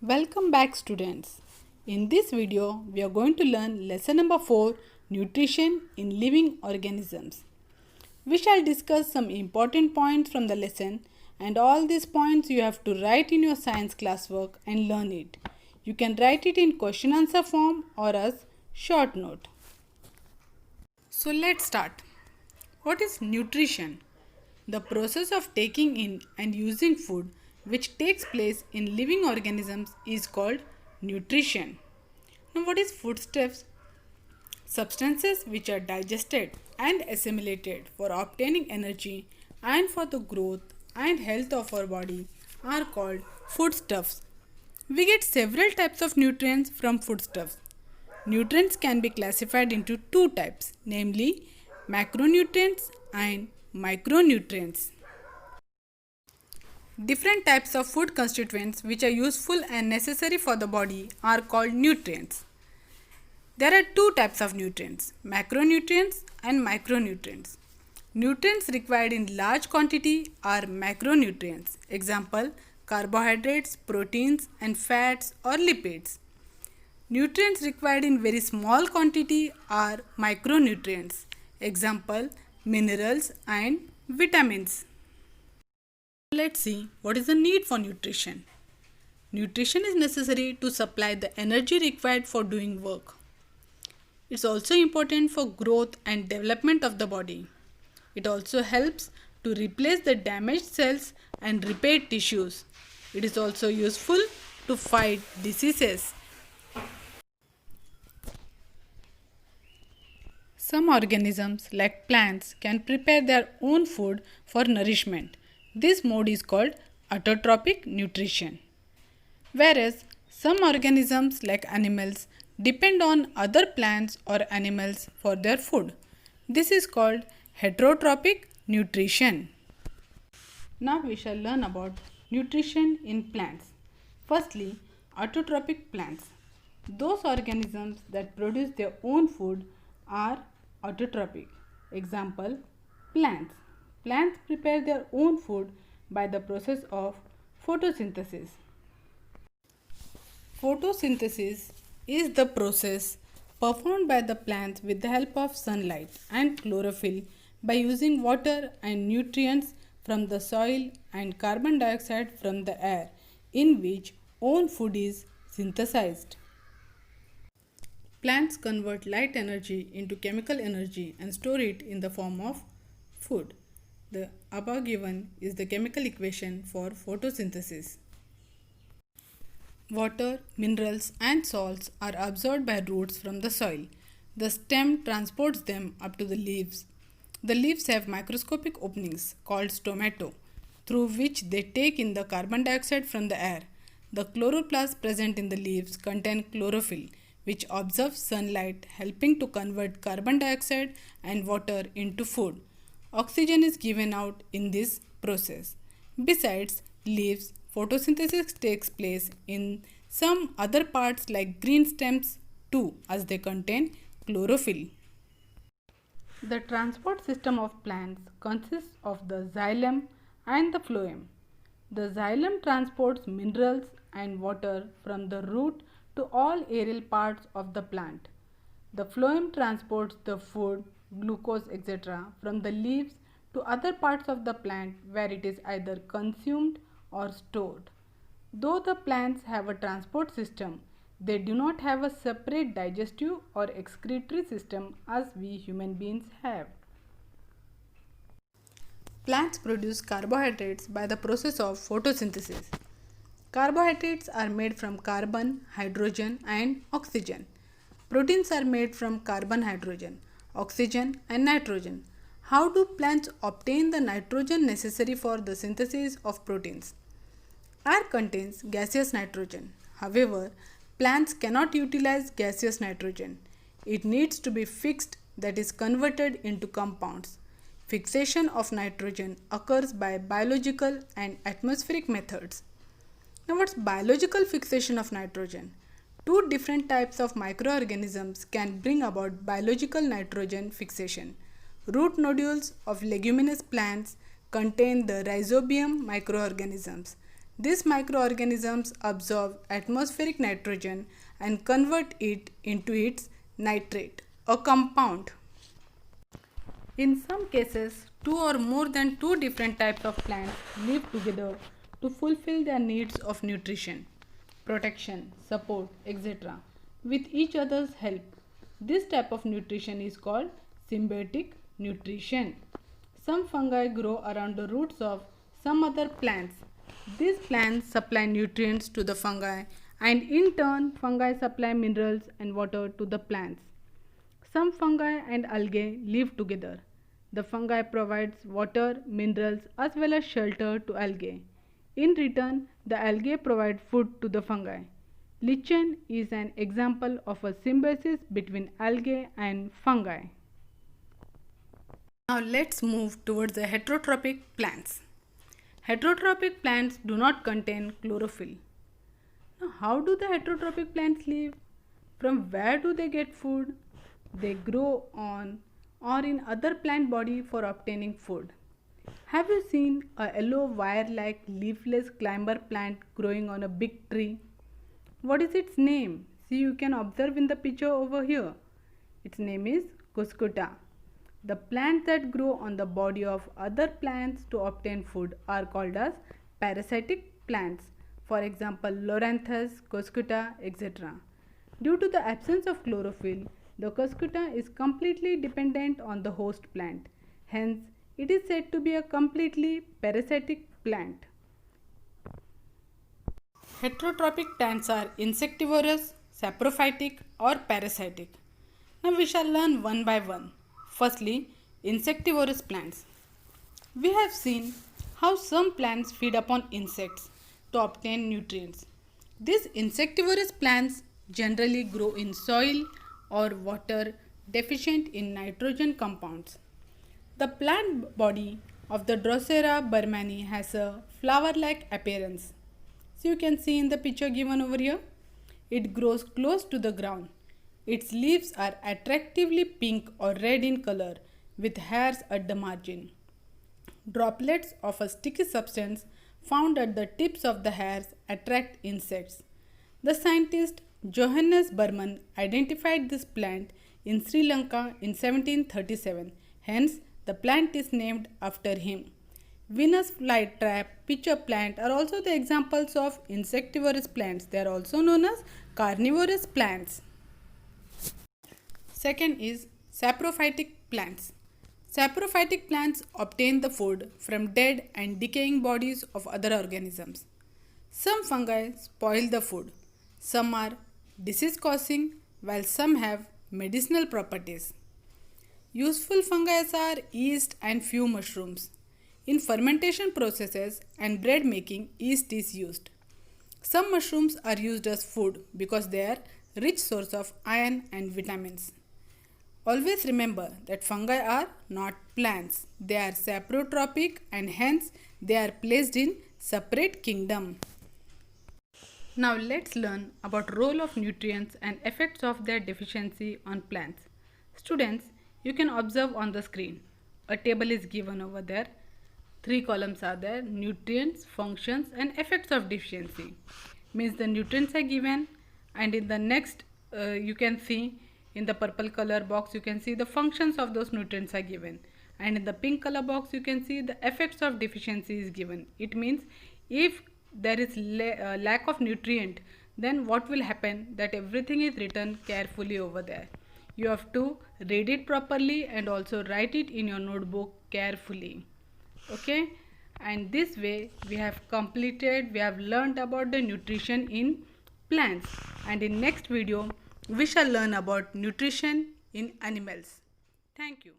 Welcome back students. In this video, we are going to learn lesson number 4, Nutrition in Living Organisms. We shall discuss some important points from the lesson, and all these points you have to write in your science classwork and learn it. You can write it in question answer form or as short note. So let's start. What is nutrition? The process of taking in and using food which takes place in living organisms is called nutrition. Now, what is foodstuffs? Substances which are digested and assimilated for obtaining energy and for the growth and health of our body are called foodstuffs. We get several types of nutrients from foodstuffs. Nutrients can be classified into two types, namely macronutrients and micronutrients. Different types of food constituents which are useful and necessary for the body are called nutrients. There are two types of nutrients, macronutrients and micronutrients. Nutrients required in large quantity are macronutrients. Example, carbohydrates, proteins and fats or lipids. Nutrients required in very small quantity are micronutrients. Example, minerals and vitamins. Let's see what is the need for nutrition. Nutrition is necessary to supply the energy required for doing work. It's also important for growth and development of the body. It also helps to replace the damaged cells and repair tissues. It is also useful to fight diseases. Some organisms like plants can prepare their own food for nourishment. This mode is called autotrophic nutrition. Whereas some organisms like animals depend on other plants or animals for their food. This is called heterotrophic nutrition. Now we shall learn about nutrition in plants. Firstly, autotrophic plants. Those organisms that produce their own food are autotrophic. Example, plants. Plants prepare their own food by the process of photosynthesis. Photosynthesis is the process performed by the plants with the help of sunlight and chlorophyll by using water and nutrients from the soil and carbon dioxide from the air, in which own food is synthesized. Plants convert light energy into chemical energy and store it in the form of food. The above given is the chemical equation for photosynthesis. Water, minerals and salts are absorbed by roots from the soil. The stem transports them up to the leaves. The leaves have microscopic openings called stomata through which they take in the carbon dioxide from the air. The chloroplasts present in the leaves contain chlorophyll, which absorbs sunlight, helping to convert carbon dioxide and water into food. Oxygen is given out in this process. Besides leaves, photosynthesis takes place in some other parts like green stems too, as they contain chlorophyll. The transport system of plants consists of the xylem and the phloem. The xylem transports minerals and water from the root to all aerial parts of the plant. The phloem transports the food, glucose, etc. from the leaves to other parts of the plant where it is either consumed or stored. Though the plants have a transport system, they do not have a separate digestive or excretory system as we human beings have. Plants produce carbohydrates by the process of photosynthesis. Carbohydrates are made from carbon, hydrogen and oxygen. Proteins are made from carbon, hydrogen, oxygen and nitrogen. How do plants obtain the nitrogen necessary for the synthesis of proteins? Air contains gaseous nitrogen. However, plants cannot utilize gaseous nitrogen. It needs to be fixed, that is converted into compounds. Fixation of nitrogen occurs by biological and atmospheric methods. Now, what's biological fixation of nitrogen? Two different types of microorganisms can bring about biological nitrogen fixation. Root nodules of leguminous plants contain the rhizobium microorganisms. These microorganisms absorb atmospheric nitrogen and convert it into its nitrate, a compound. In some cases, two or more than two different types of plants live together to fulfill their needs of nutrition, protection, support, etc. with each other's help. This type of nutrition is called symbiotic nutrition. Some fungi grow around the roots of some other plants. These plants supply nutrients to the fungi, and in turn fungi supply minerals and water to the plants. Some fungi and algae live together. The fungi provides water, minerals as well as shelter to algae. In return, the algae provide food to the fungi. Lichen is an example of a symbiosis between algae and fungi. Now let's move towards the heterotrophic plants. Heterotrophic plants do not contain chlorophyll. Now how do the heterotrophic plants live? From where do they get food? They grow on or in other plant body for obtaining food. Have you seen a yellow wire-like leafless climber plant growing on a big tree? What is its name? See, you can observe in the picture over here. Its name is cuscuta. The plants that grow on the body of other plants to obtain food are called as parasitic plants. For example, Loranthus, cuscuta, etc. Due to the absence of chlorophyll, the cuscuta is completely dependent on the host plant. Hence, it is said to be a completely parasitic plant. Heterotrophic plants are insectivorous, saprophytic or parasitic. Now we shall learn one by one. Firstly, insectivorous plants. We have seen how some plants feed upon insects to obtain nutrients. These insectivorous plants generally grow in soil or water deficient in nitrogen compounds. The plant body of the Drosera burmani has a flower-like appearance. So you can see in the picture given over here, it grows close to the ground. Its leaves are attractively pink or red in color with hairs at the margin. Droplets of a sticky substance found at the tips of the hairs attract insects. The scientist Johannes Burman identified this plant in Sri Lanka in 1737. Hence, the plant is named after him. Venus flytrap, pitcher plant are also the examples of insectivorous plants. They are also known as carnivorous plants. Second is saprophytic plants. Saprophytic plants obtain the food from dead and decaying bodies of other organisms. Some fungi spoil the food. Some are disease causing while some have medicinal properties. Useful fungi are yeast and few mushrooms. In fermentation processes and bread making, yeast is used. Some mushrooms are used as food because they are rich source of iron and vitamins. Always remember that fungi are not plants. They are saprotrophic and hence they are placed in separate kingdom. Now let's learn about role of nutrients and effects of their deficiency on plants. Students, you can observe on the screen. A table is given over there. 3 columns are there: nutrients, functions and effects of deficiency. Means the nutrients are given, and in the next you can see in the purple color box you can see the functions of those nutrients are given, and in the pink color box you can see the effects of deficiency is given. It means if there is lack of nutrient, then what will happen, that everything is written carefully over there. You have to read it properly and also write it in your notebook carefully. Okay, and this way we have learned about the nutrition in plants, and in next video we shall learn about nutrition in animals. Thank you.